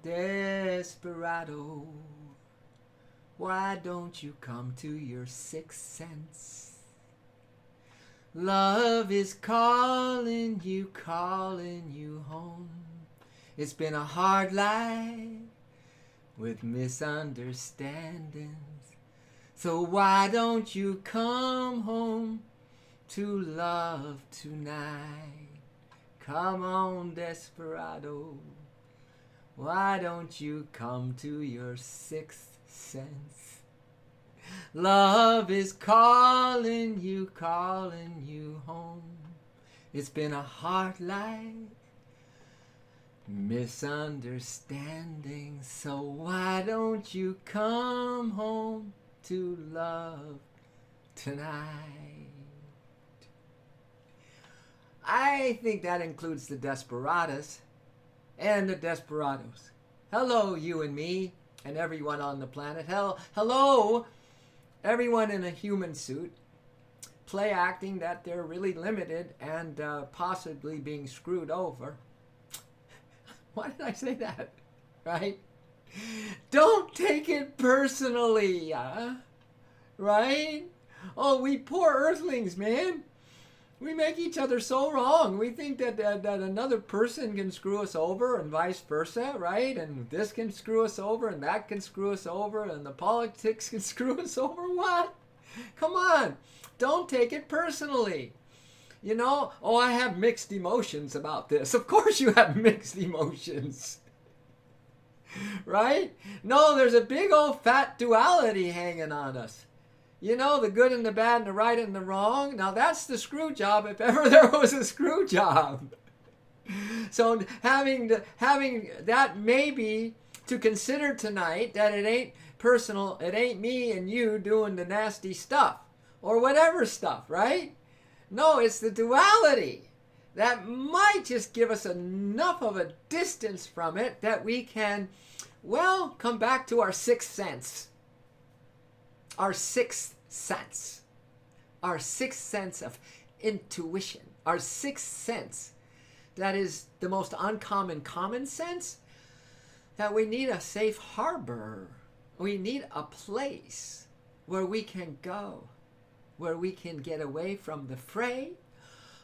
Desperado, why don't you come to your sixth sense? Love is calling you home. It's been a hard life with misunderstandings. So why don't you come home to love tonight? Come on, desperado. Why don't you come to your sixth sense? Love is calling you home. It's been a hard life, misunderstanding. So why don't you come home to love tonight? I think that includes the desperadas and the desperados. Hello, you and me and everyone on the planet. Hello, everyone in a human suit, play acting that they're really limited and possibly being screwed over. Why did I say that? Right? Don't take it personally, right? Oh, we poor earthlings, man. We make each other so wrong. We think that another person can screw us over and vice versa, right? And this can screw us over and that can screw us over and the politics can screw us over. What? Come on. Don't take it personally. You know, oh, I have mixed emotions about this. Of course you have mixed emotions. Right? No, there's a big old fat duality hanging on us. You know, the good and the bad and the right and the wrong. Now that's the screw job if ever there was a screw job. So having that maybe to consider tonight that it ain't personal, it ain't me and you doing the nasty stuff or whatever stuff, right? No, it's the duality that might just give us enough of a distance from it that we can, well, come back to our sixth sense. Our sixth sense. Our sixth sense of intuition. Our sixth sense that is the most uncommon common sense, that we need a safe harbor. We need a place where we can go, where we can get away from the fray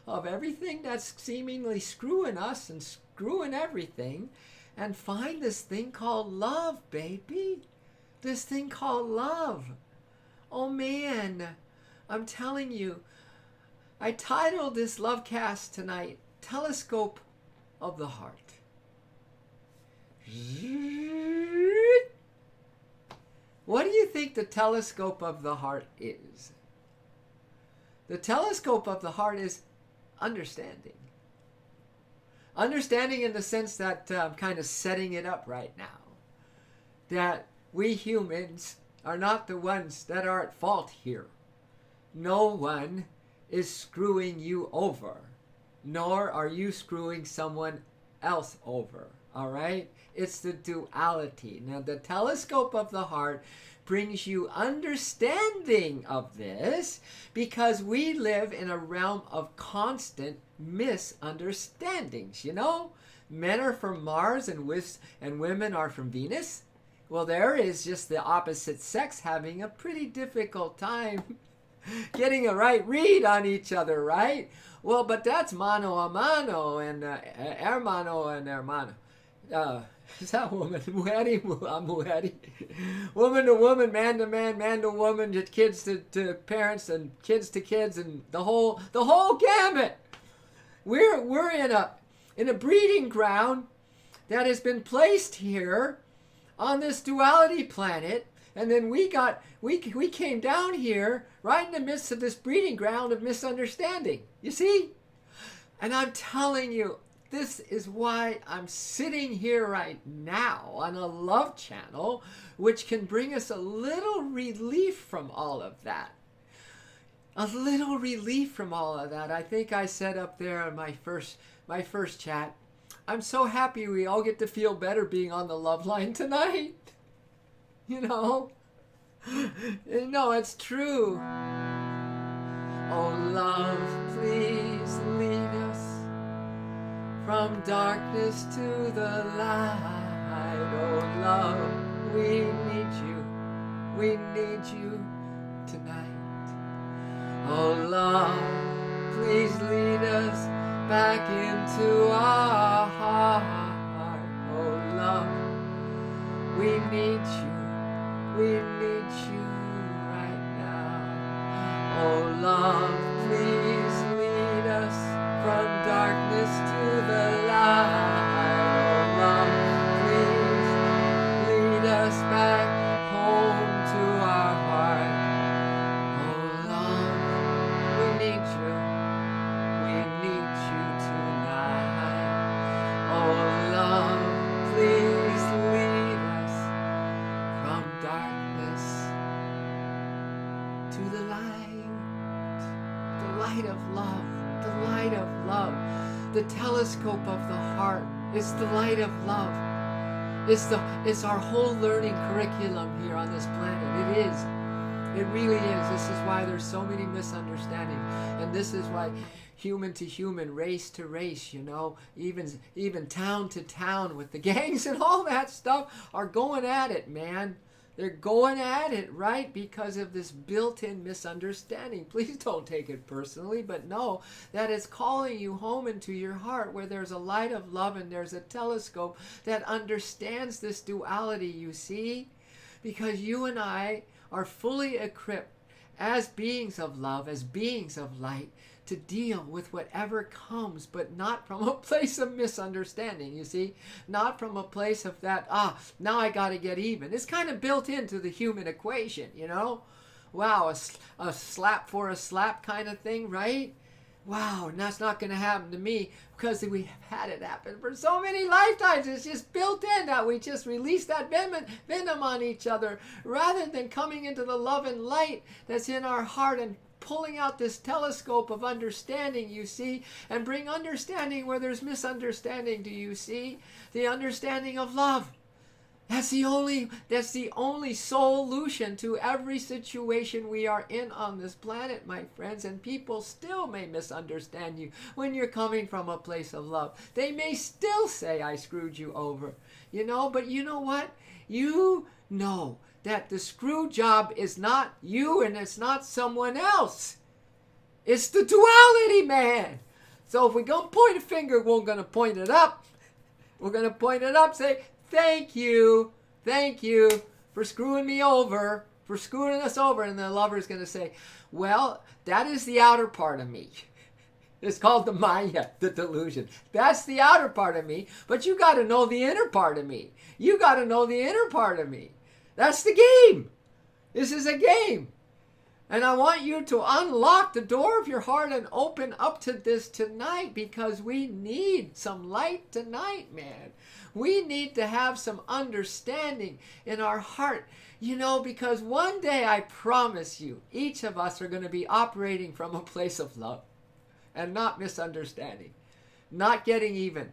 of everything that's seemingly screwing us and screwing everything and find this thing called love, baby. This thing called love. Oh man, I'm telling you, I titled this Lovecast tonight, Telescope of the Heart. What do you think the telescope of the heart is? The telescope of the heart is understanding. Understanding in the sense that I'm kind of setting it up right now. That we humans are not the ones that are at fault here. No one is screwing you over, nor are you screwing someone else over, all right? It's the duality. Now, the telescope of the heart brings you understanding of this because we live in a realm of constant misunderstandings, you know? Men are from Mars and women are from Venus. Well, there is just the opposite sex having a pretty difficult time getting a right read on each other, right? Well, but that's mano a mano and hermano and hermano. Is that woman? Mujer a mujer. Woman to woman, man to man, man to woman, kids to parents and kids to kids and the whole gamut. We're in a breeding ground that has been placed here on this duality planet, and then we came down here right in the midst of this breeding ground of misunderstanding. You see? And I'm telling you, this is why I'm sitting here right now on a love channel, which can bring us a little relief from all of that. A little relief from all of that. I think I said up there in my first chat, I'm so happy we all get to feel better being on the love line tonight. You know? No, it's true. Oh, love, please lead us from darkness to the light. love, we need you. We need you tonight. Oh love, please lead us back into our heart. Oh love, we need you. We need you right now. Oh love, please lead us from darkness to the light. Oh love, please lead us back home to our heart. Oh love, we need you. We need you tonight. Oh love, please lead us from darkness to the light of love, the light of love, the telescope of the heart. It's the light of love. It's our whole learning curriculum here on this planet. It is. It really is. This is why there's so many misunderstandings, and this is why human to human, race to race, even town to town with the gangs and all that stuff are going at it, man. They're going at it, right? Because of this built-in misunderstanding. Please don't take it personally, but know that it's calling you home into your heart where there's a light of love and there's a telescope that understands this duality, you see? Because you and I are fully equipped as beings of love, as beings of light, to deal with whatever comes, but not from a place of misunderstanding, you see? Not from a place of that, now I got to get even. It's kind of built into the human equation, Wow, a slap for a slap kind of thing, right? Wow, and that's not going to happen to me because we have had it happen for so many lifetimes. It's just built in that we just release that venom on each other rather than coming into the love and light that's in our heart and pulling out this telescope of understanding, you see, and bring understanding where there's misunderstanding, do you see? The understanding of love. That's the only solution to every situation we are in on this planet, my friends. And people still may misunderstand you when you're coming from a place of love. They may still say, I screwed you over. But you know what? You know that the screw job is not you and it's not someone else. It's the duality, man. So if we're going to point a finger, we're going to point it up. We're going to point it up, say, thank you for screwing me over, for screwing us over. And the lover's going to say, well, that is the outer part of me. It's called the Maya, the delusion. That's the outer part of me, but you got to know the inner part of me. You got to know the inner part of me. That's the game. This is a game. And I want you to unlock the door of your heart and open up to this tonight because we need some light tonight, man. We need to have some understanding in our heart, because one day I promise you, each of us are going to be operating from a place of love and not misunderstanding, not getting even.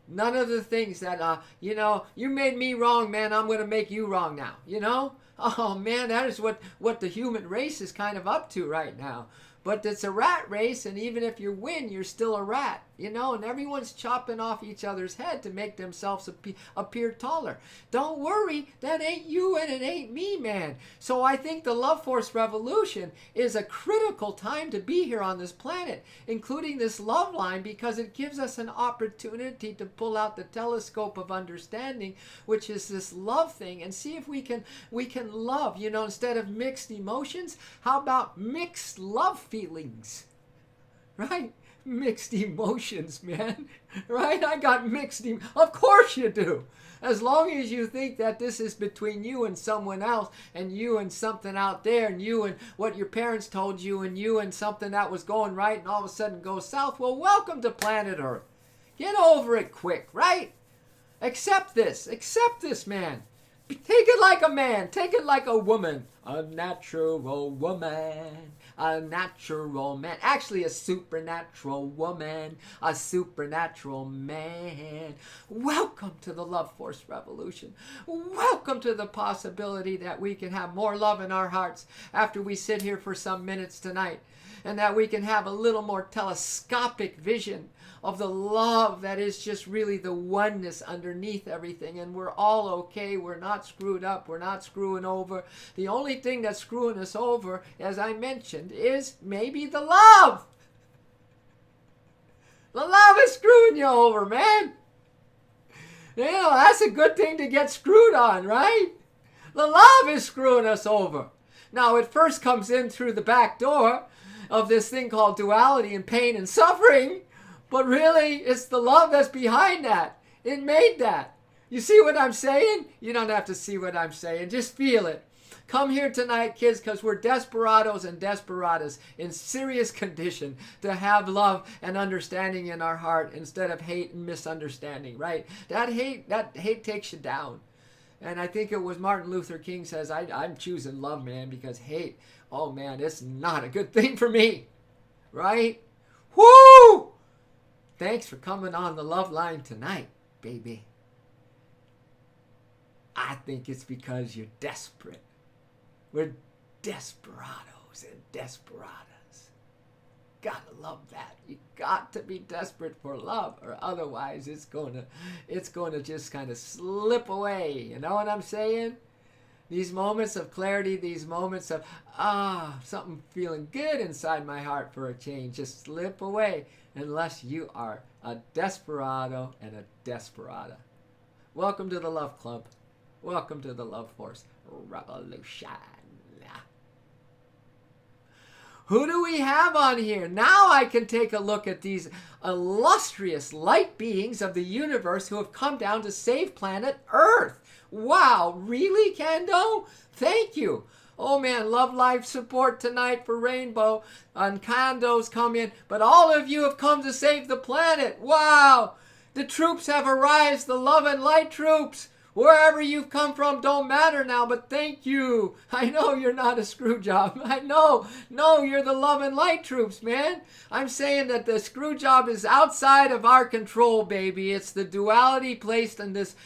None of the things that, you made me wrong, man, I'm going to make you wrong now, Oh, man, that is what the human race is kind of up to right now. But it's a rat race, and even if you win, you're still a rat, and everyone's chopping off each other's head to make themselves appear taller. Don't worry, that ain't you and it ain't me, man. So I think the Love Force Revolution is a critical time to be here on this planet, including this love line, because it gives us an opportunity to pull out the telescope of understanding, which is this love thing, and see if we can love, instead of mixed emotions, how about mixed love feelings, right? Mixed emotions, man, right? I got mixed of course you do. As long as you think that this is between you and someone else, and you and something out there, and you and what your parents told you, and you and something that was going right and all of a sudden goes south, well, welcome to planet Earth. Get over it quick, right? Accept this, man. Take it like a man. Take it like a woman. A natural woman. a natural man. Actually, a supernatural woman, a supernatural man. Welcome to the Love Force Revolution. Welcome to the possibility that we can have more love in our hearts after we sit here for some minutes tonight, and that we can have a little more telescopic vision of the love that is just really the oneness underneath everything. And we're all okay. We're not screwed up. We're not screwing over. The only thing that's screwing us over, as I mentioned, is maybe the love. The love is screwing you over, man. You know, that's a good thing to get screwed on, right? The love is screwing us over. Now, it first comes in through the back door of this thing called duality and pain and suffering. But really, it's the love that's behind that. It made that. You see what I'm saying? You don't have to see what I'm saying. Just feel it. Come here tonight, kids, because we're desperados and desperadas in serious condition to have love and understanding in our heart instead of hate and misunderstanding, right? That hate takes you down. And I think it was Martin Luther King says, I'm choosing love, man, because hate, oh man, it's not a good thing for me, right? Woo! Thanks for coming on the love line tonight, baby. I think it's because you're desperate. We're desperados and desperadas. Gotta love that. You got to be desperate for love, or otherwise it's gonna just kind of slip away. You know what I'm saying? These moments of clarity, these moments of something feeling good inside my heart for a change, just slip away unless you are a desperado and a desperada. Welcome to the Love Club. Welcome to the Love Force Revolution. Who do we have on here? Now I can take a look at these illustrious light beings of the universe who have come down to save planet Earth. Wow, really, Kendo? Thank you. Oh man, love life support tonight for Rainbow. And Kando's come in. But all of you have come to save the planet. Wow. The troops have arrived, the love and light troops. Wherever you've come from don't matter now, but thank you. I know you're not a screw job. I know. No, you're the love and light troops, man. I'm saying that the screw job is outside of our control, baby. It's the duality placed in this,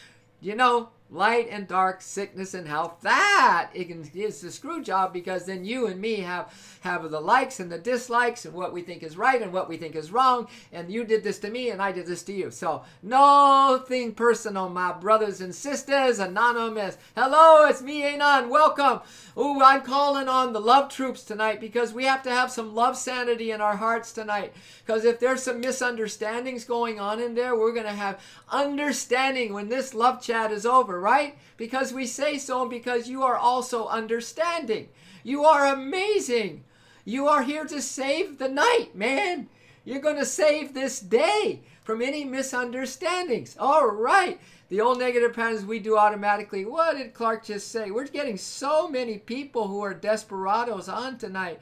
light and dark, sickness and health. That is the screw job, because then you and me have the likes and the dislikes and what we think is right and what we think is wrong. And you did this to me and I did this to you. So nothing personal, my brothers and sisters. Anonymous. Hello, it's me, Anon. Welcome. Ooh, I'm calling on the love troops tonight because we have to have some love sanity in our hearts tonight. Because if there's some misunderstandings going on in there, we're going to have understanding when this love chat is over, right? Because we say so, and because you are also understanding. You are amazing. You are here to save the night, man. You're going to save this day from any misunderstandings. All right. The old negative patterns we do automatically. What did Clark just say? We're getting so many people who are desperados on tonight.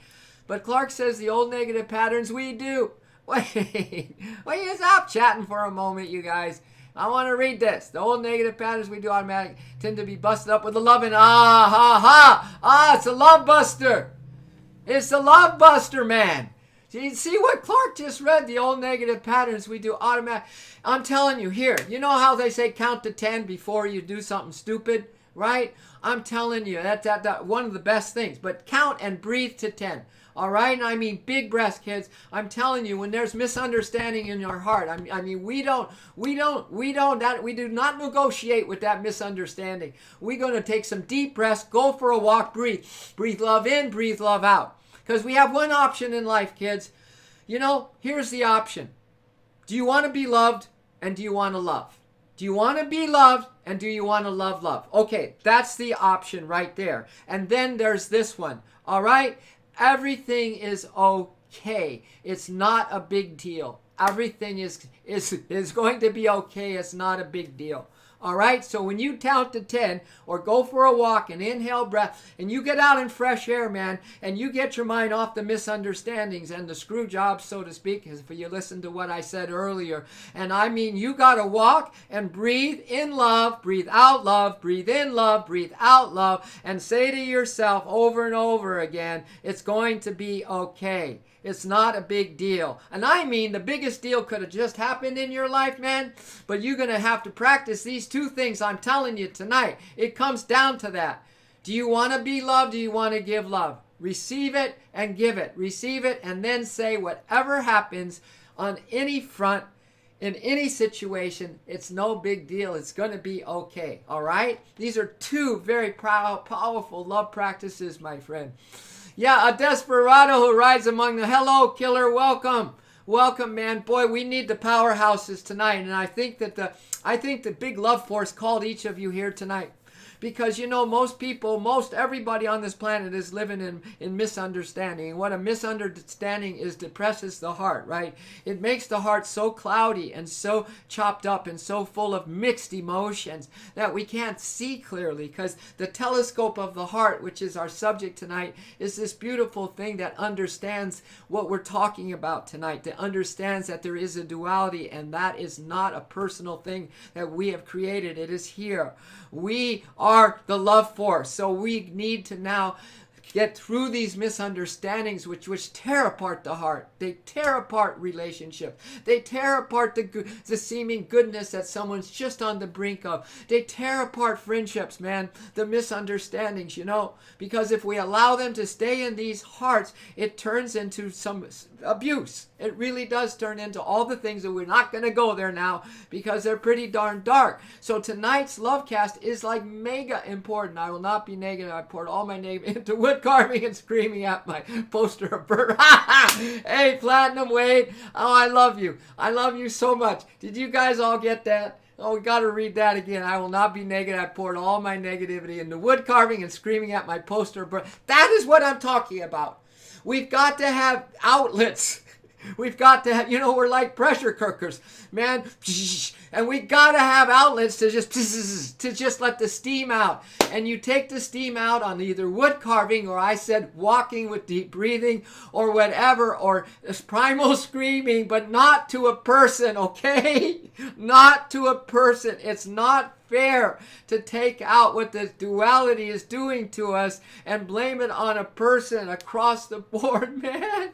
But Clark says the old negative patterns we do. Wait, stop chatting for a moment, you guys. I want to read this. The old negative patterns we do automatically tend to be busted up with the love and it's a love buster. It's the love buster, man. You see what Clark just read? The old negative patterns we do automatic. I'm telling you here, you know how they say count to 10 before you do something stupid, right? I'm telling you, that's one of the best things. But count and breathe to 10. All right? And I mean big breaths, kids. I'm telling you, when there's misunderstanding in your heart, I mean, we do not negotiate with that misunderstanding. We're going to take some deep breaths, go for a walk, breathe. Breathe love in, breathe love out. Because we have one option in life, kids. Here's the option. Do you want to be loved and do you want to love? Do you want to be loved and do you want to love? Okay, that's the option right there. And then there's this one. All right? Everything is okay. It's not a big deal. Everything is going to be okay. It's not a big deal. All right, so when you count to 10 or go for a walk and inhale breath and you get out in fresh air, man, and you get your mind off the misunderstandings and the screw jobs, so to speak, if you listen to what I said earlier. And I mean, you got to walk and breathe in love, breathe out love, breathe in love, breathe out love, and say to yourself over and over again, it's going to be okay. It's not a big deal. And I mean, the biggest deal could have just happened in your life, man. But you're going to have to practice these two things I'm telling you tonight. It comes down to that. Do you want to be loved? Do you want to give love? Receive it and give it. Receive it and then say whatever happens on any front, in any situation, it's no big deal. It's going to be okay. All right? These are two very powerful love practices, my friend. Yeah, a desperado who rides among the... Hello, killer. Welcome. Welcome, man. Boy, we need the powerhouses tonight. And I think that the big love force called each of you here tonight. Because, you know, most everybody on this planet is living in misunderstanding. And what a misunderstanding is depresses the heart, right? It makes the heart so cloudy and so chopped up and so full of mixed emotions that we can't see clearly. Because the telescope of the heart, which is our subject tonight, is this beautiful thing that understands what we're talking about tonight. That understands that there is a duality, and that is not a personal thing that we have created. It is here. We are the love force. So we need to now get through these misunderstandings which tear apart the heart. They tear apart relationship. They tear apart the seeming goodness that someone's just on the brink of. They tear apart friendships, man. The misunderstandings, you know. Because if we allow them to stay in these hearts, it turns into some abuse. It really does turn into all the things that we're not going to go there now because they're pretty darn dark. So tonight's Lovecast is like mega important. I will not be negative. I poured all my name into wood carving and screaming at my poster of bird. Hey, Platinum Wade. Oh, I love you. I love you so much. Did you guys all get that? Oh, we got to read that again. I will not be negative. I poured all my negativity into wood carving and screaming at my poster of bird. That is what I'm talking about. We've got to have outlets. We've got to have, you know, we're like pressure cookers, man. And we got to have outlets to just let the steam out. And you take the steam out on either wood carving, or I said walking with deep breathing, or whatever, or primal screaming, but not to a person, okay? Not to a person. It's not fair to take out what the duality is doing to us and blame it on a person across the board, man.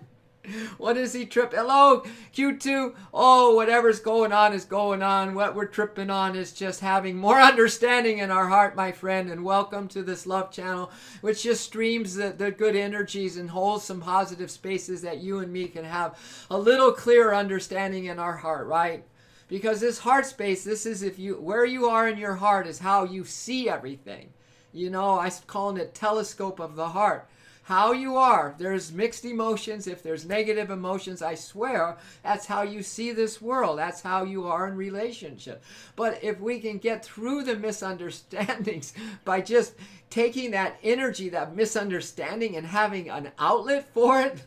What is he tripping? Hello, Q2. Oh, whatever's going on is going on. What we're tripping on is just having more understanding in our heart, my friend. And welcome to this love channel, which just streams the good energies and holds some positive spaces that you and me can have a little clearer understanding in our heart, right? Because this heart space, this is where you are in your heart is how you see everything. You know, I'm calling it telescope of the heart. How you are. There's mixed emotions. If there's negative emotions, I swear, that's how you see this world. That's how you are in relationship. But if we can get through the misunderstandings by just taking that energy, that misunderstanding, and having an outlet for it,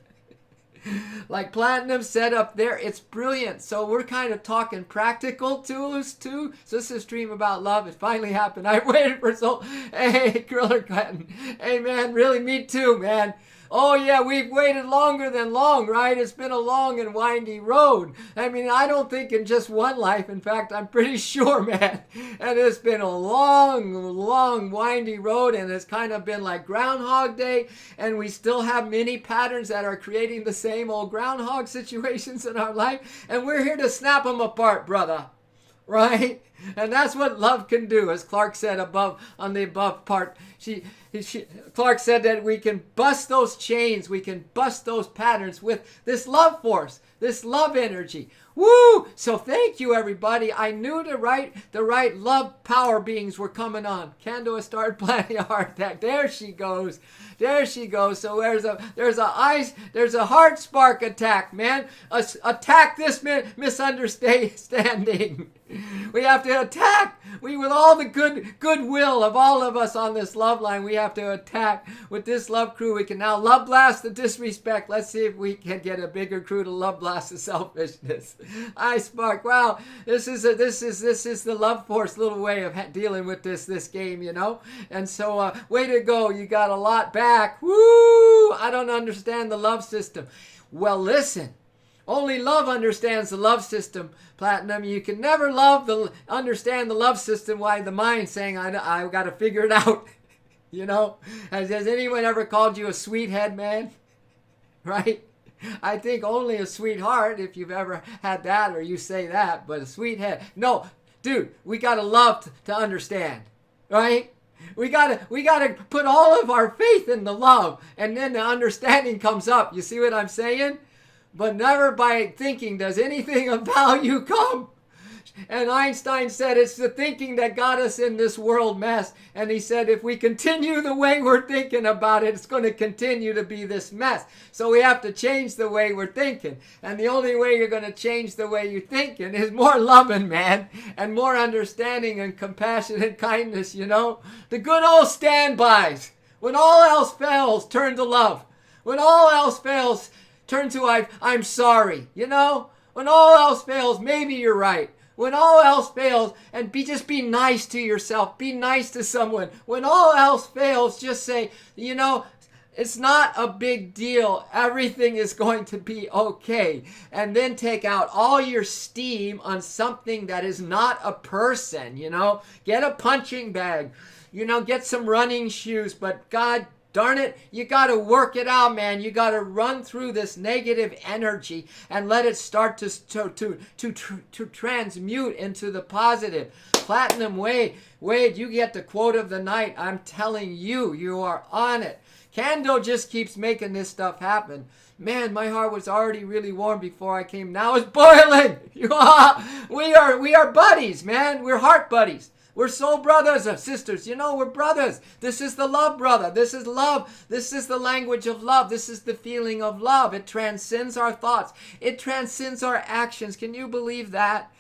like Platinum said up there, it's brilliant. So we're kind of talking practical tools too. So this is a stream about love. It finally happened. I waited for so... Hey, Griller Cotton. Hey, man, really, me too, man. Oh, yeah, we've waited longer than long, right? It's been a long and windy road. I mean, I don't think in just one life. In fact, I'm pretty sure, man. And it's been a long, long, windy road, and it's kind of been like Groundhog Day, and we still have many patterns that are creating the same old groundhog situations in our life, and we're here to snap them apart, brother. Right? And that's what love can do, as Clark said above on the above part. Clark said that we can bust those chains, we can bust those patterns with this love force, this love energy. Woo! So thank you, everybody. I knew the right love power beings were coming on. Candoa started planning a heart attack. There she goes. There she goes. So there's a heart spark attack, man. Attack this misunderstanding. We have to attack. With all the goodwill of all of us on this love line, we have to attack with this love crew. We can now love blast the disrespect. Let's see if we can get a bigger crew to love blast the selfishness. I spark. Wow, this is the love force little way of dealing with this game, you know. And so, way to go. You got a lot back. Woo! I don't understand the love system. Well, listen. Only love understands the love system, Platinum. You can never understand the love system while the mind's saying, I got to figure it out. You know, has anyone ever called you a sweethead, man? Right? I think only a sweetheart, if you've ever had that or you say that, but a sweethead. No, dude, we got to love to understand, right? We gotta put all of our faith in the love, and then the understanding comes up. You see what I'm saying? But never by thinking does anything of value come. And Einstein said it's the thinking that got us in this world mess. And he said if we continue the way we're thinking about it, it's going to continue to be this mess. So we have to change the way we're thinking. And the only way you're going to change the way you're thinking is more loving, man. And more understanding and compassion and kindness, you know. The good old standbys. When all else fails, turn to love. When all else fails, turn to I'm sorry, you know. When all else fails, maybe you're right. When all else fails, and just be nice to yourself. Be nice to someone. When all else fails, just say, you know, it's not a big deal. Everything is going to be okay. And then take out all your steam on something that is not a person, you know. Get a punching bag. You know, get some running shoes. But God darn it, you got to work it out, man. You got to run through this negative energy and let it start to transmute into the positive. Platinum Wade, you get the quote of the night. I'm telling you, you are on it. Kando just keeps making this stuff happen. Man, my heart was already really warm before I came. Now it's boiling. We are buddies, man. We're heart buddies. We're soul brothers and sisters. You know, we're brothers. This is the love, brother. This is love. This is the language of love. This is the feeling of love. It transcends our thoughts. It transcends our actions. Can you believe that?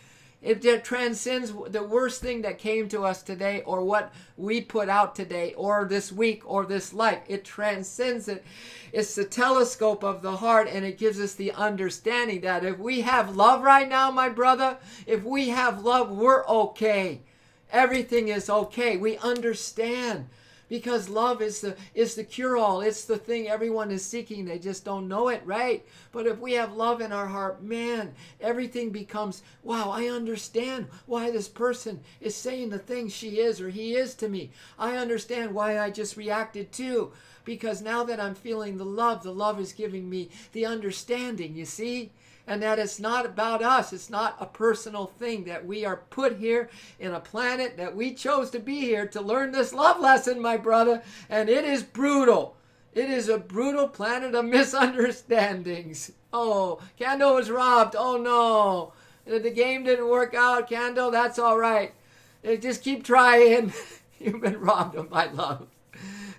It transcends the worst thing that came to us today or what we put out today or this week or this life. It transcends it. It's the telescope of the heart, and it gives us the understanding that if we have love right now, my brother, if we have love, we're okay. Everything is okay. We understand because love is the cure-all. It's the thing everyone is seeking. They just don't know it, right? But if we have love in our heart, man, everything becomes, wow, I understand why this person is saying the things she is or he is to me. I understand why I just reacted too. Because now that I'm feeling the love is giving me the understanding, you see? And that it's not about us. It's not a personal thing, that we are put here in a planet that we chose to be here to learn this love lesson, my brother. And it is brutal. It is a brutal planet of misunderstandings. Oh, Kando was robbed. Oh no. The game didn't work out, Kando. That's all right. Just keep trying. You've been robbed of my love.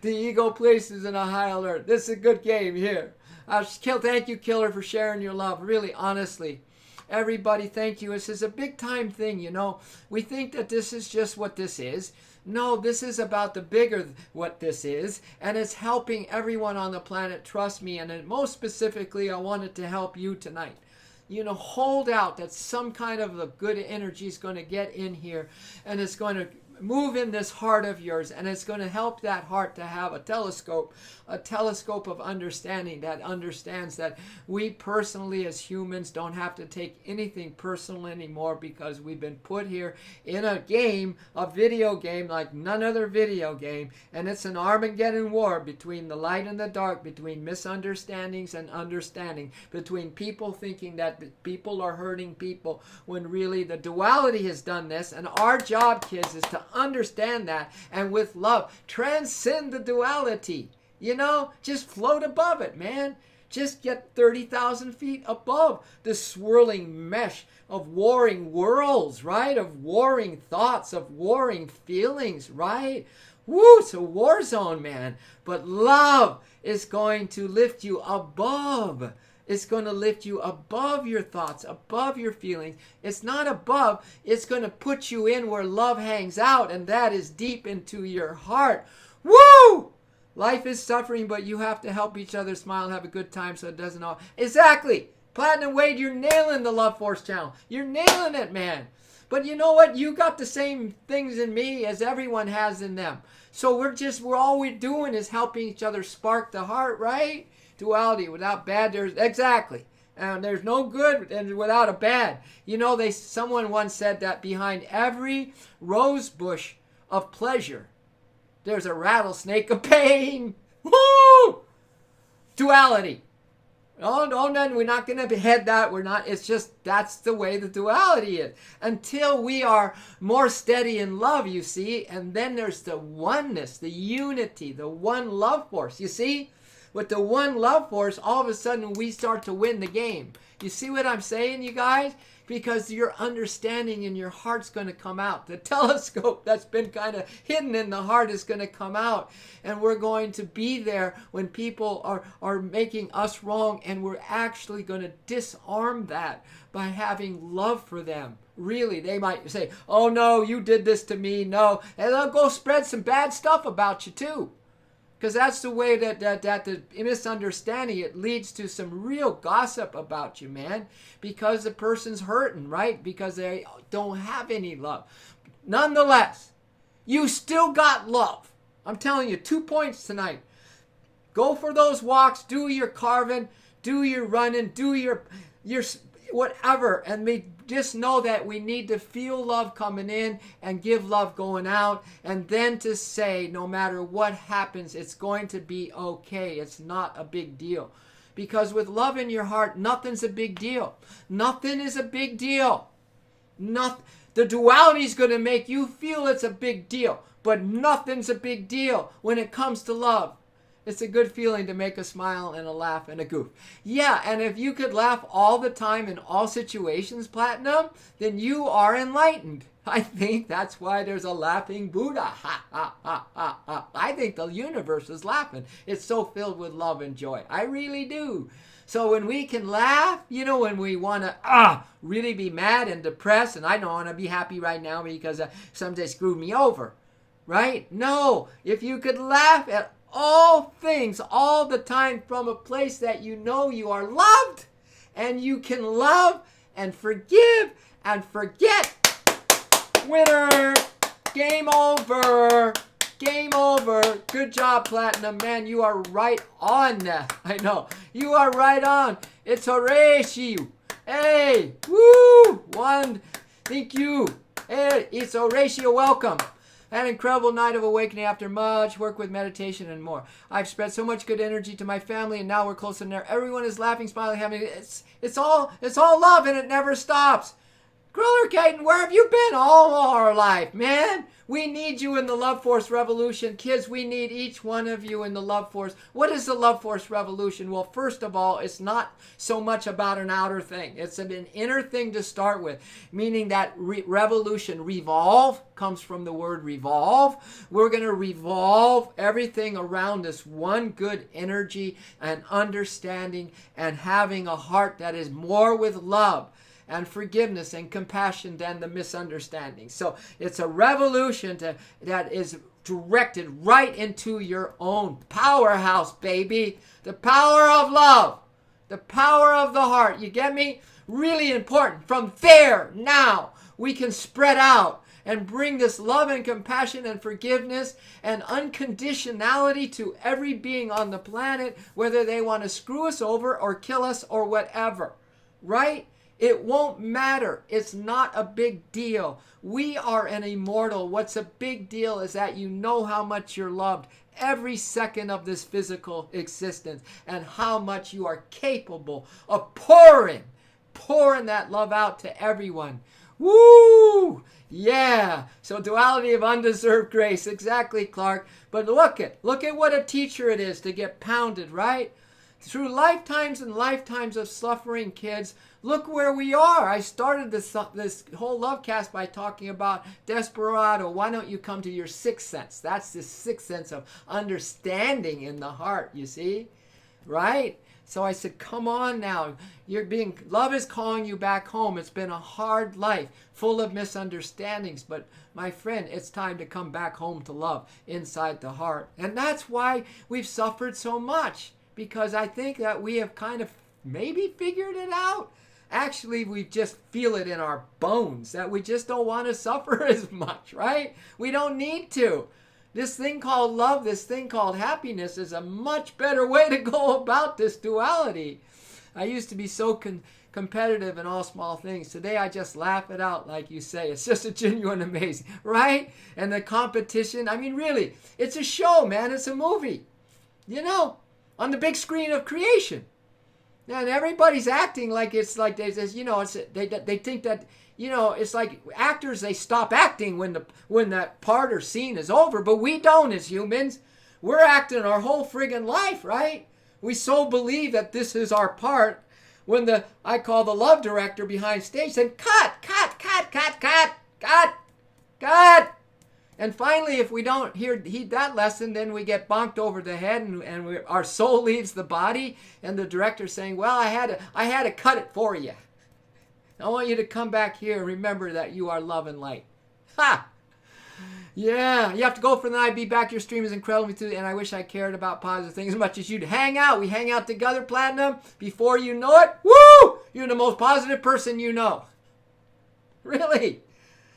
The ego places in a high alert. This is a good game here. Thank you, Killer, for sharing your love. Really, honestly. Everybody, thank you. This is a big time thing, you know. We think that this is just what this is. No, this is about the bigger what this is. And it's helping everyone on the planet trust me. And most specifically, I wanted to help you tonight. You know, hold out that some kind of a good energy is going to get in here. And it's going to move in this heart of yours, and it's going to help that heart to have a telescope of understanding that understands that we personally as humans don't have to take anything personal anymore because we've been put here in a game, a video game like none other video game, and it's an Armageddon war between the light and the dark, between misunderstandings and understanding, between people thinking that people are hurting people when really the duality has done this, and our job, kids, is to understand that and with love transcend the duality. You know, just float above it, man. Just get 30,000 feet above the swirling mesh of warring worlds, right? Of warring thoughts, of warring feelings, right? Woo, it's a war zone, man. But love is going to lift you above. It's going to lift you above your thoughts, above your feelings. It's not above. It's going to put you in where love hangs out, and that is deep into your heart. Woo! Life is suffering, but you have to help each other smile and have a good time so it doesn't all... Exactly! Platinum Wade, you're nailing the Love Force channel. You're nailing it, man. But you know what? You got the same things in me as everyone has in them. So we're all we're doing is helping each other spark the heart, right? Duality. Without bad, there's exactly. And there's no good and without a bad. You know, someone once said that behind every rose bush of pleasure, there's a rattlesnake of pain. Woo! Duality. Oh, no, we're not going to behead that. We're not. It's just that's the way the duality is. Until we are more steady in love, you see. And then there's the oneness, the unity, the one love force. You see? With the one love force, all of a sudden we start to win the game. You see what I'm saying, you guys? Because your understanding in your heart's going to come out. The telescope that's been kind of hidden in the heart is going to come out. And we're going to be there when people are making us wrong. And we're actually going to disarm that by having love for them. Really, they might say, oh no, you did this to me. No. And they'll go spread some bad stuff about you too. Because that's the way that the misunderstanding, it leads to some real gossip about you, man. Because the person's hurting, right? Because they don't have any love. Nonetheless, you still got love. I'm telling you, 2 points tonight. Go for those walks, do your carving, do your running, do your whatever. And we just know that we need to feel love coming in and give love going out. And then to say, no matter what happens, it's going to be okay. It's not a big deal. Because with love in your heart, nothing's a big deal. Nothing is a big deal. The duality is going to make you feel it's a big deal. But nothing's a big deal when it comes to love. It's a good feeling to make a smile and a laugh and a goof. Yeah, and if you could laugh all the time in all situations, Platinum, then you are enlightened. I think that's why there's a laughing Buddha. Ha, ha, ha, ha, ha. I think the universe is laughing. It's so filled with love and joy. I really do. So when we can laugh, you know, when we want to really be mad and depressed, and I don't want to be happy right now because somebody screwed me over, right? No, if you could laugh at all things all the time from a place that you know you are loved and you can love and forgive and forget. Winner. Game over. Game over. Good job, Platinum. Man, you are right on that. I know. You are right on. It's Horatio. Hey. Woo. One. Thank you. Hey, it's Horatio. Welcome. An incredible night of awakening after much work with meditation and more. I've spread so much good energy to my family, and now we're closer than ever. Everyone is laughing, smiling, having it's all love, and it never stops. Griller Caden, where have you been all our life, man? We need you in the Love Force Revolution. Kids, we need each one of you in the Love Force. What is the Love Force Revolution? Well, first of all, it's not so much about an outer thing. It's an inner thing to start with, meaning that revolution, revolve, comes from the word revolve. We're going to revolve everything around us, one good energy and understanding and having a heart that is more with love and forgiveness and compassion than the misunderstanding. So it's a revolution that is directed right into your own powerhouse, baby. The power of love. The power of the heart. You get me? Really important. From there, now, we can spread out and bring this love and compassion and forgiveness and unconditionality to every being on the planet, whether they want to screw us over or kill us or whatever. Right? It won't matter. It's not a big deal. We are an immortal. What's a big deal is that you know how much you're loved every second of this physical existence and how much you are capable of pouring that love out to everyone. Woo! Yeah. So duality of undeserved grace. Exactly, Clark. But look at what a teacher it is to get pounded, right? Through lifetimes and lifetimes of suffering, kids, look where we are. I started this whole Lovecast by talking about Desperado. Why don't you come to your sixth sense? That's the sixth sense of understanding in the heart, you see? Right? So I said, come on now. Love is calling you back home. It's been a hard life, full of misunderstandings. But my friend, it's time to come back home to love inside the heart. And that's why we've suffered so much. Because I think that we have kind of maybe figured it out. Actually, we just feel it in our bones that we just don't want to suffer as much, right? We don't need to. This thing called love, this thing called happiness is a much better way to go about this duality. I used to be so competitive in all small things. Today I just laugh it out, like you say. It's just a genuine amazing, right? And the competition, I mean, really, it's a show, man. It's a movie, on the big screen of creation. And everybody's acting like it's like they think that, it's like actors, they stop acting when that part or scene is over, but we don't as humans. We're acting our whole friggin' life, right? We so believe that this is our part when I call the love director behind stage said, cut. And finally, if we don't heed that lesson, then we get bonked over the head and our soul leaves the body. And the director's saying, well, I had to cut it for you. I want you to come back here and remember that you are love and light. Ha! Yeah, you have to go for the night, be back. Your stream is incredible too, and I wish I cared about positive things as much as you'd. Hang out. We hang out together, Platinum. Before you know it, woo! You're the most positive person you know. Really.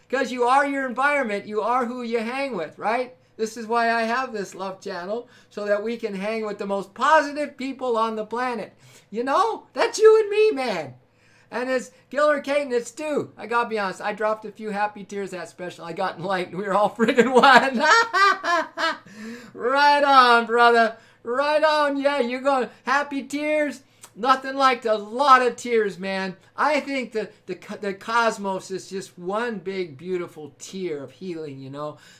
Because you are your environment. You are who you hang with, right? This is why I have this love channel, so that we can hang with the most positive people on the planet. That's you and me, man. And it's Giller Caton, it's Stu. I gotta be honest, I dropped a few happy tears that special. I got enlightened. We were all friggin' one. Right on, brother. Right on. Yeah, you're going happy tears. Nothing like a lot of tears, man. I think the cosmos is just one big, beautiful tear of healing,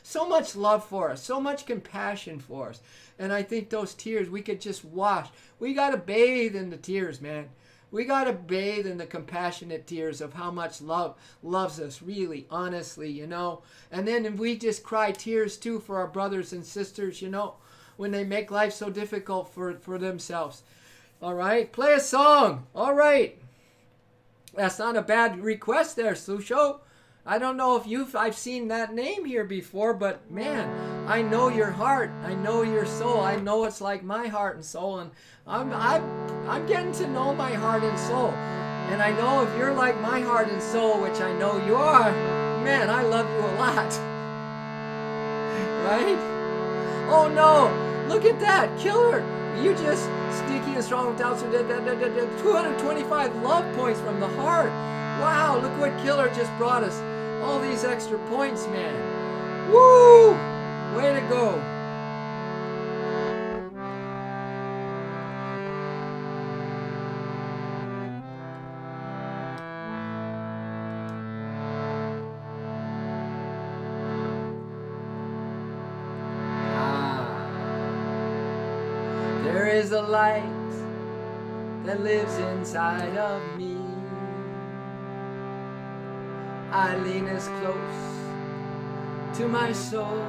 So much love for us, so much compassion for us. And I think those tears, we could just wash. We got to bathe in the tears, man. We got to bathe in the compassionate tears of how much love loves us, really, honestly, And then if we just cry tears, too, for our brothers and sisters, when they make life so difficult for themselves. All right, play a song. All right. That's not a bad request there, Susho. I don't know if I've seen that name here before, but man, I know your heart. I know your soul. I know it's like my heart and soul, and I'm getting to know my heart and soul. And I know if you're like my heart and soul, which I know you are, man, I love you a lot. Right? Oh no, look at that, Killer. You just sneaky and strong without 225 love points from the heart. Wow, look what Killer just brought us. All these extra points, man. Woo! Way to go. There is a light that lives inside of me. I lean as close to my soul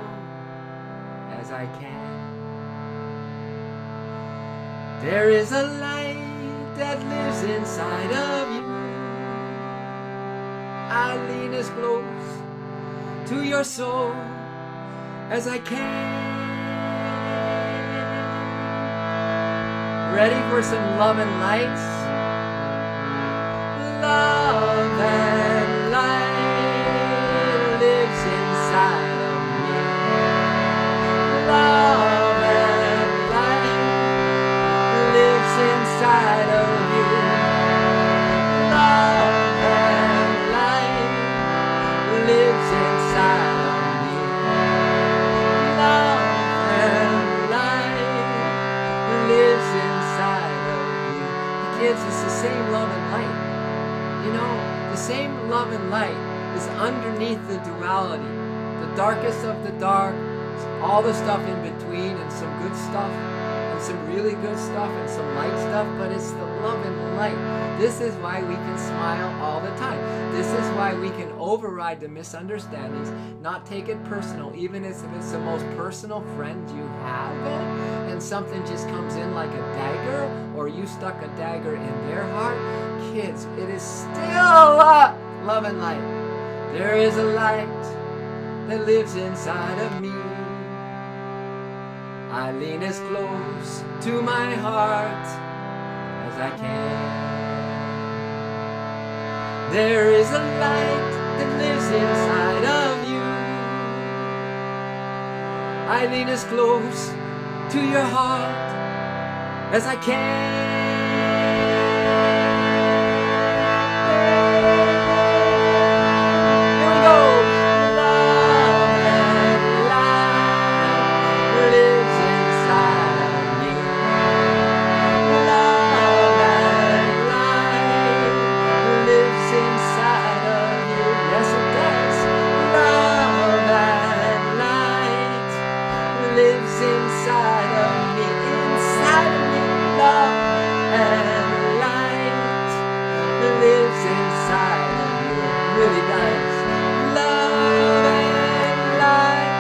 as I can. There is a light that lives inside of you. I lean as close to your soul as I can. Ready for some love and lights? Love and light lives inside of me. Love and light lives inside of you. Love and light lives inside of me. Love and light lives inside of you. Kids, it's the same love and light. The same love and light is underneath the duality. The darkest of the dark, all the stuff in between, and some good stuff, and some really good stuff, and some light stuff, but it's the love and light. This is why we can smile all the time. This is why we can override the misunderstandings, not take it personal, even if it's the most personal friend you have, and something just comes in like a dagger, or you stuck a dagger in their heart. Kids, it is still love and light. There is a light that lives inside of me. I lean as close to my heart as I can. There is a light that lives inside of you. I lean as close to your heart as I can. Here we go. Love and light lives inside of me. Love and light lives inside of you. Yes, it does. Love and light lives inside of me. Inside of me. Love and light lives inside of you. It really does. Love and light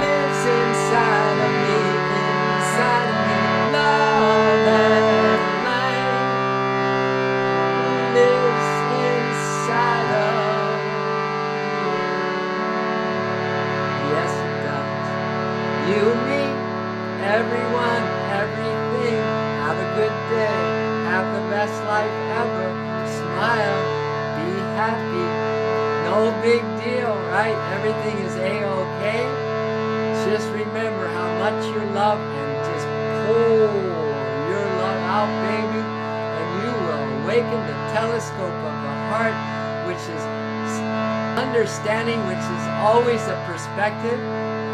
lives inside of me. Inside of me. Love and light lives inside of me. Yes, it does. You, me, everyone, everything. Have a good day. Have the best life ever. Smile. Be happy. No big deal, right? Everything is A-okay. Just remember how much you love and just pour your love out, baby. And you will awaken the telescope of the heart, which is understanding, which is always the perspective,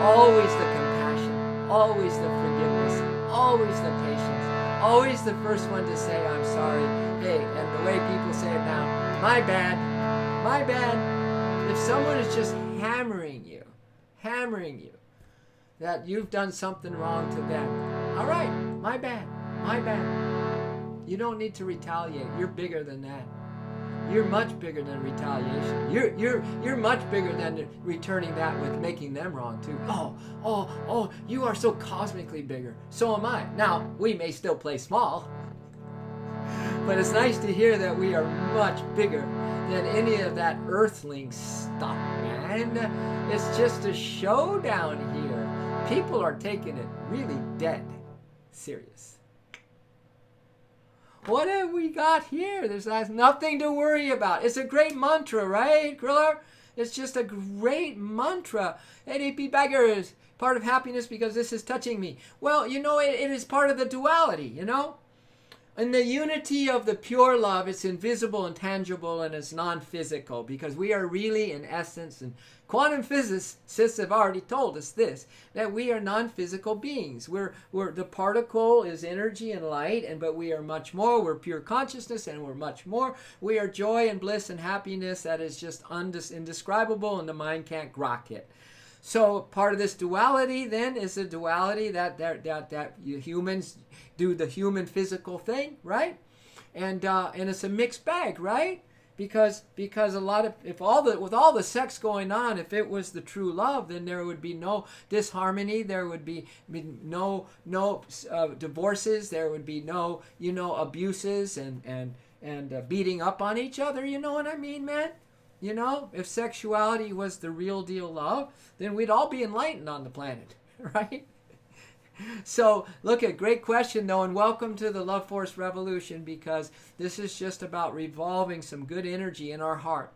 always the compassion, always the forgiveness, always the patience, always the first one to say, I'm sorry. Hey, and the way people say it now, my bad, my bad. If someone is just hammering you, that you've done something wrong to them, all right, my bad, my bad. You don't need to retaliate. You're bigger than that. You're much bigger than retaliation. You're much bigger than returning that with making them wrong too. Oh, you are so cosmically bigger. So am I. Now, we may still play small, but it's nice to hear that we are much bigger than any of that earthling stuff, man. It's just a showdown here. People are taking it really dead serious. What have we got here? There's nothing to worry about. It's a great mantra, right, Griller? It's just a great mantra. ADP beggars, part of happiness because this is touching me. Well, you know, it is part of the duality, you know? In the unity of the pure love, it's invisible and tangible and it's non-physical because we are really, in essence, and quantum physicists have already told us this, that we are non-physical beings. We're the particle is energy and light, but we are much more. We're pure consciousness and we're much more. We are joy and bliss and happiness that is just indescribable and the mind can't grok it. So part of this duality then is the duality that humans do the human physical thing, right? And it's a mixed bag, right? Because a lot of with all the sex going on, if it was the true love, then there would be no disharmony, there would be no divorces, there would be no abuses and beating up on each other. You know what I mean, man? You know, if sexuality was the real deal love, then we'd all be enlightened on the planet, right? So, look at great question though, and welcome to the Love Force Revolution, because this is just about revolving some good energy in our heart.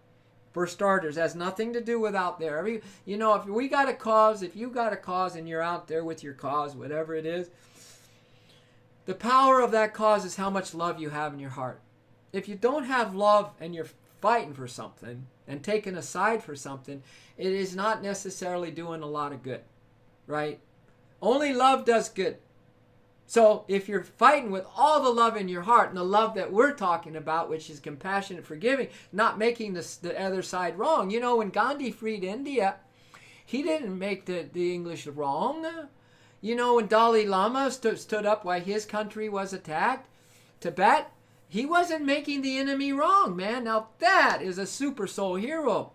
For starters, it has nothing to do with out there. If you got a cause and you're out there with your cause, whatever it is, the power of that cause is how much love you have in your heart. If you don't have love and you're fighting for something and taking a side for something, it is not necessarily doing a lot of good, right? Only love does good. So if you're fighting with all the love in your heart, and the love that we're talking about, which is compassionate, forgiving, not making the other side wrong. You know, when Gandhi freed India, he didn't make the English wrong. You know, when Dalai Lama stood up while his country was attacked, Tibet, he wasn't making the enemy wrong, man. Now that is a super soul hero.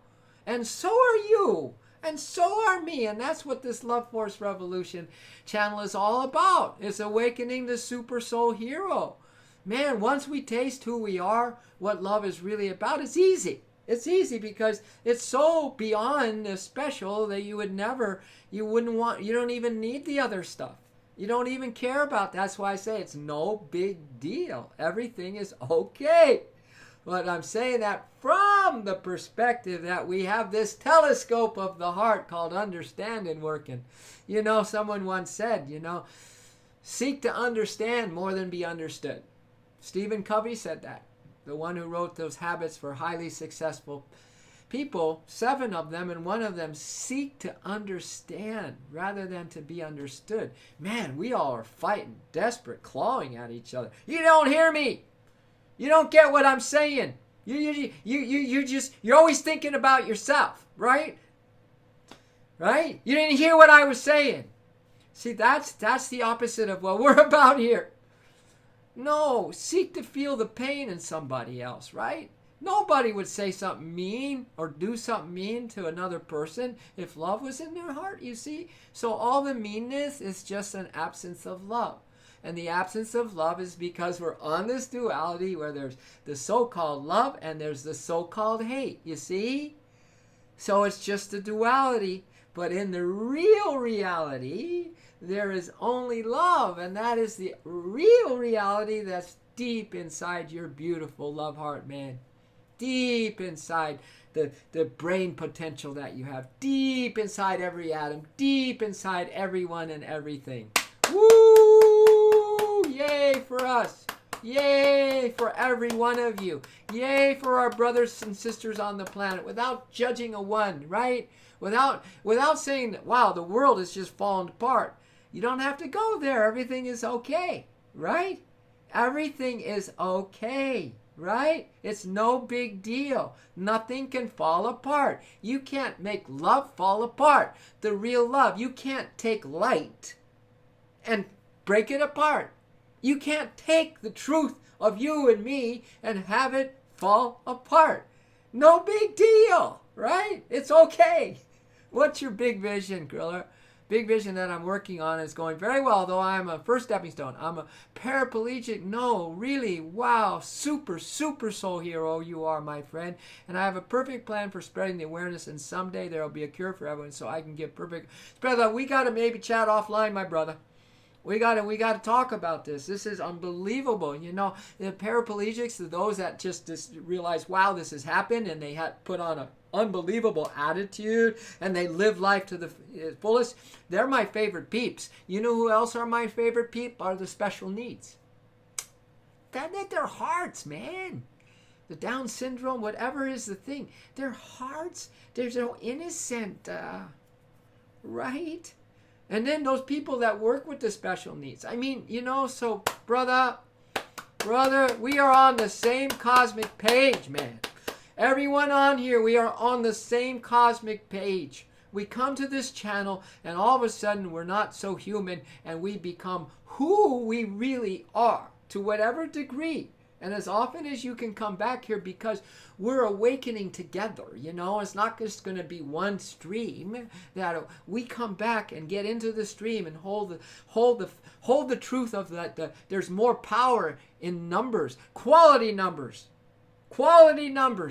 And so are you. And so are me. And that's what this Love Force Revolution channel is all about. It's awakening the super soul hero. Man, once we taste who we are, what love is really about, it's easy. It's easy because it's so beyond special that you don't even need the other stuff. You don't even care about that. That's why I say it's no big deal. Everything is okay. But I'm saying that from the perspective that we have this telescope of the heart called understanding working. You know, someone once said, seek to understand more than be understood. Stephen Covey said that. The one who wrote those habits for highly successful people, 7 of them, and one of them seek to understand rather than to be understood. Man, we all are fighting, desperate, clawing at each other. You don't hear me. You don't get what I'm saying. You're always thinking about yourself, right? Right? You didn't hear what I was saying. See, that's the opposite of what we're about here. No, seek to feel the pain in somebody else, right? Nobody would say something mean or do something mean to another person if love was in their heart, you see? So all the meanness is just an absence of love. And the absence of love is because we're on this duality where there's the so-called love and there's the so-called hate, you see? So it's just a duality. But in the real reality, there is only love. And that is the real reality that's deep inside your beautiful love heart, man. Deep inside the brain potential that you have. Deep inside every atom. Deep inside everyone and everything. Woo! Yay for us. Yay for every one of you. Yay for our brothers and sisters on the planet without judging a one, right? Without saying, wow, the world is just falling apart. You don't have to go there. Everything is okay, right? Everything is okay, right? It's no big deal. Nothing can fall apart. You can't make love fall apart. The real love. You can't take light and break it apart. You can't take the truth of you and me and have it fall apart. No big deal, right? It's okay. What's your big vision, Griller? Big vision that I'm working on is going very well, though I'm a first stepping stone. I'm a paraplegic. No, really, wow, super soul hero you are, my friend. And I have a perfect plan for spreading the awareness, and someday there will be a cure for everyone, so I can get perfect. Brother, we got to maybe chat offline, my brother. We got to talk about this. This is unbelievable. You know, the paraplegics, those that just realize, wow, this has happened, and they had put on an unbelievable attitude, and they live life to the fullest. They're my favorite peeps. You know who else are my favorite peep? Are the special needs. Their hearts, man. The Down syndrome, whatever is the thing. Their hearts, they're so innocent, right? And then those people that work with the special needs. I mean, you know, so brother, we are on the same cosmic page, man. Everyone on here, we are on the same cosmic page. We come to this channel and all of a sudden we're not so human and we become who we really are to whatever degree. And as often as you can come back here, because we're awakening together, you know, it's not just going to be one stream. That we come back and get into the stream and hold the truth of that. There's more power in numbers, quality numbers,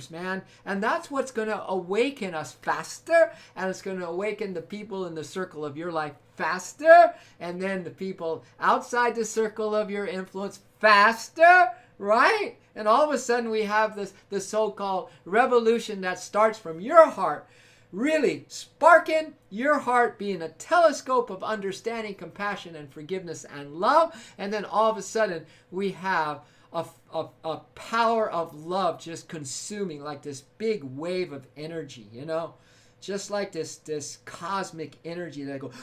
man. And that's what's going to awaken us faster, and it's going to awaken the people in the circle of your life faster, and then the people outside the circle of your influence faster. Right? And all of a sudden we have this so-called revolution that starts from your heart, really sparking your heart, being a telescope of understanding, compassion, and forgiveness and love. And then all of a sudden we have a power of love just consuming like this big wave of energy, you know? Just like this cosmic energy that goes,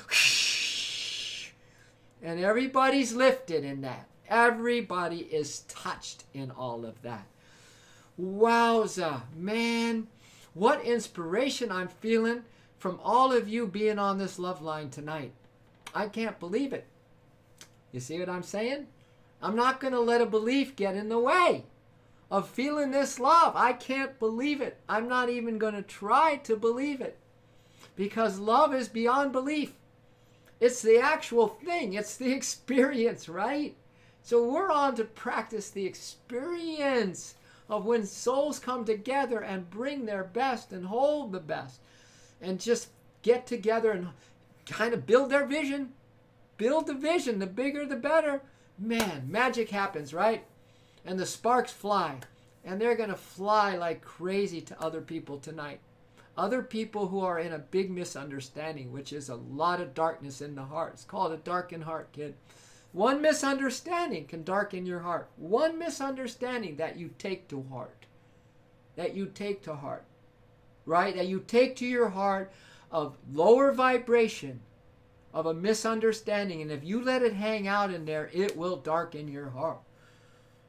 and everybody's lifted in that. Everybody is touched in all of that. Wowza, man. What inspiration I'm feeling from all of you being on this love line tonight. I can't believe it. You see what I'm saying? I'm not going to let a belief get in the way of feeling this love. I can't believe it. I'm not even going to try to believe it. Because love is beyond belief. It's the actual thing. It's the experience, right? So we're on to practice the experience of when souls come together and bring their best and hold the best and just get together and kind of build their vision. build the vision. The bigger, the better. Man, magic happens, right? And the sparks fly. And they're going to fly like crazy to other people tonight. Other people who are in a big misunderstanding, which is a lot of darkness in the heart. It's called a darkened heart, kid. One misunderstanding can darken your heart. One misunderstanding that you take to heart. That you take to heart. Right? That you take to your heart of lower vibration, of a misunderstanding. And if you let it hang out in there, it will darken your heart.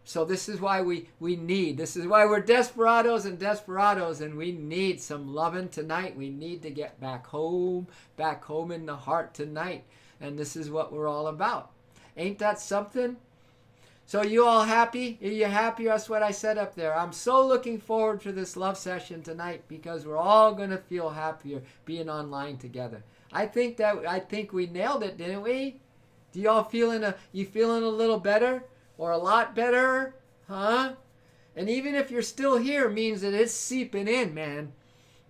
So this is why this is why we're desperados, and we need some loving tonight. We need to get back home in the heart tonight. And this is what we're all about. Ain't that something? So you all happy? Are you happy? That's what I said up there. I'm so looking forward to this love session tonight because we're all going to feel happier being online together. I think we nailed it, didn't we? Do y'all feeling a little better? Or a lot better, huh? And even if you're still here, means that it's seeping in, man.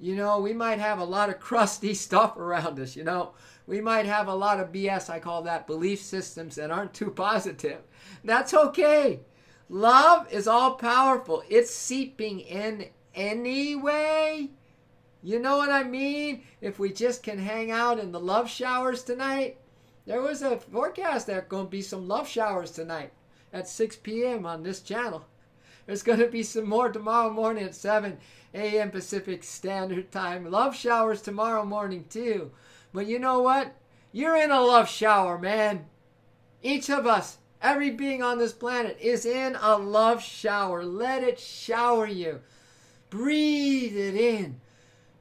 You know, we might have a lot of crusty stuff around us, you know. We might have a lot of BS, I call that, belief systems that aren't too positive. That's okay. Love is all powerful. It's seeping in anyway. You know what I mean? If we just can hang out in the love showers tonight. There was a forecast there's going to be some love showers tonight. At 6 p.m. on this channel. There's going to be some more tomorrow morning at 7 a.m. Pacific Standard Time. Love showers tomorrow morning too. But you know what? You're in a love shower, man. Each of us, every being on this planet is in a love shower. Let it shower you. Breathe it in.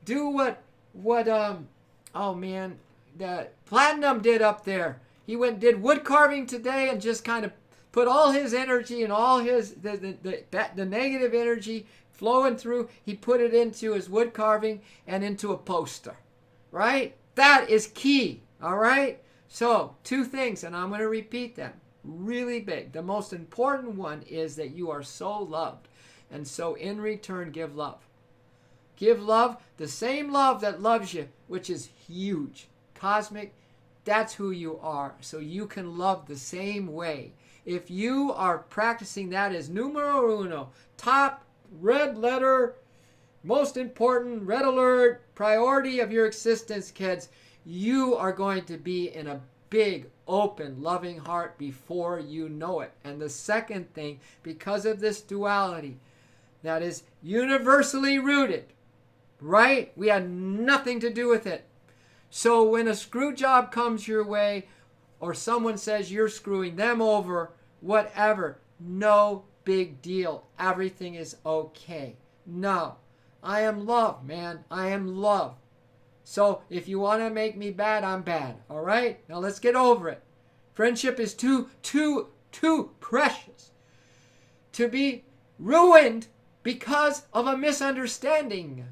Do what the Platinum did up there. He did wood carving today and just kind of put all his energy and all his the negative energy flowing through. He put it into his wood carving and into a poster, right? That is key, all right? So 2 things, and I'm going to repeat them really big. The most important one is that you are so loved, and so in return, give love. Give love, the same love that loves you, which is huge, cosmic. That's who you are, so you can love the same way. If you are practicing that as numero uno, top red letter, most important, red alert, priority of your existence, kids, you are going to be in a big, open, loving heart before you know it. And the second thing, because of this duality that is universally rooted, right? We had nothing to do with it. So when a screw job comes your way, or someone says you're screwing them over, whatever, no big deal. Everything is okay. No, I am love, man. I am love. So if you want to make me bad, I'm bad. All right? Now let's get over it. Friendship is too precious to be ruined because of a misunderstanding.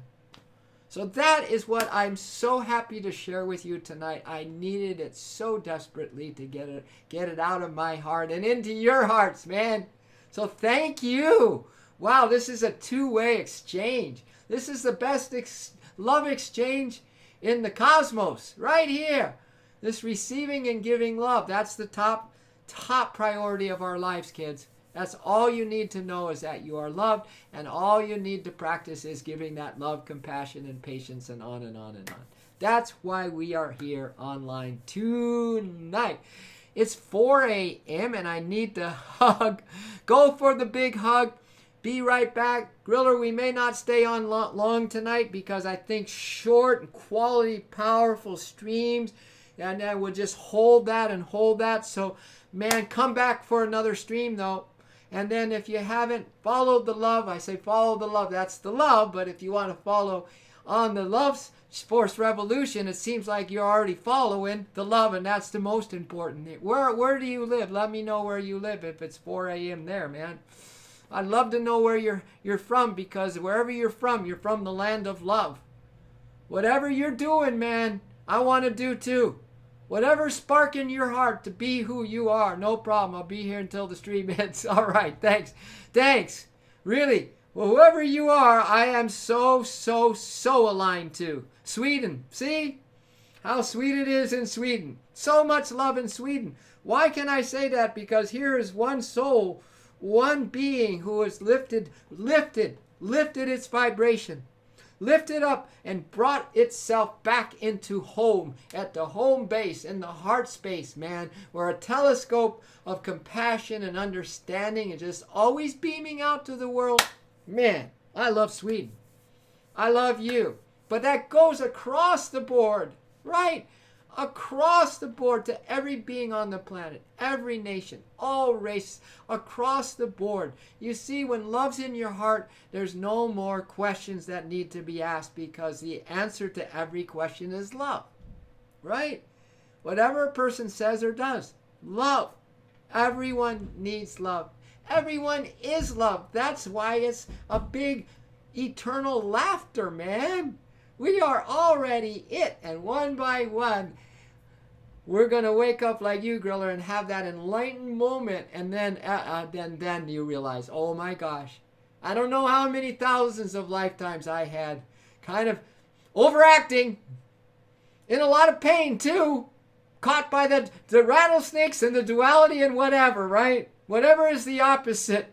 So that is what I'm so happy to share with you tonight. I needed it so desperately to get it out of my heart and into your hearts, man. So thank you. Wow, this is a 2-way exchange. This is the best love exchange in the cosmos, right here. This receiving and giving love, that's the top priority of our lives, kids. That's all you need to know, is that you are loved, and all you need to practice is giving that love, compassion, and patience, and on and on and on. That's why we are here online tonight. It's 4 a.m. and I need to hug. Go for the big hug. Be right back. Griller, we may not stay on long tonight because I think short and quality, powerful streams, and then we'll just hold that. So, man, come back for another stream, though. And then if you haven't followed the love, I say follow the love. That's the love. But if you want to follow on the Love Force Revolution, it seems like you're already following the love, and that's the most important. Where do you live? Let me know where you live if it's 4 a.m. there, man. I'd love to know where you're from, because wherever you're from the land of love. Whatever you're doing, man, I want to do too. Whatever's sparking your heart to be who you are, no problem. I'll be here until the stream ends. All right, thanks. Really, well, whoever you are, I am so aligned to. Sweden, see? how sweet it is in Sweden. So much love in Sweden. Why can I say that? Because here is one soul, one being who has lifted its vibration, lifted up and brought itself back into home, at the home base, in the heart space, man, where a telescope of compassion and understanding is just always beaming out to the world. Man, I love Sweden. I love you. But that goes across the board, right? Across the board to every being on the planet, every nation, all races, across the board. You see, when love's in your heart, there's no more questions that need to be asked, because the answer to every question is love, right? Whatever a person says or does, love. Everyone needs love. Everyone is love. That's why it's a big eternal laughter, man. We are already it, and one by one, we're going to wake up like you, Griller, and have that enlightened moment, and then you realize, oh my gosh, I don't know how many thousands of lifetimes I had kind of overacting, in a lot of pain too, caught by the rattlesnakes and the duality and whatever, right? Whatever is the opposite.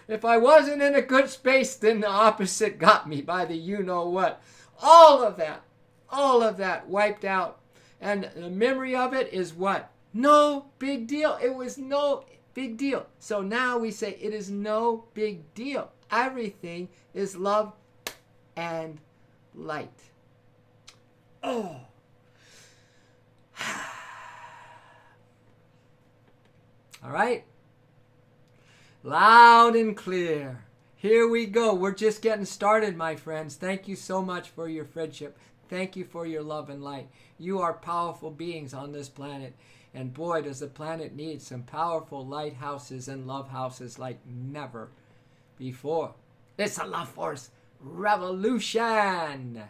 If I wasn't in a good space, then the opposite got me by the you-know-what. All of that wiped out. And the memory of it is what? No big deal. It was no big deal. So now we say it is no big deal. Everything is love and light. Oh. All right. Loud and clear. Here we go. We're just getting started, my friends. Thank you so much for your friendship. Thank you for your love and light. You are powerful beings on this planet. And boy, does the planet need some powerful lighthouses and love houses like never before. It's a love force revolution.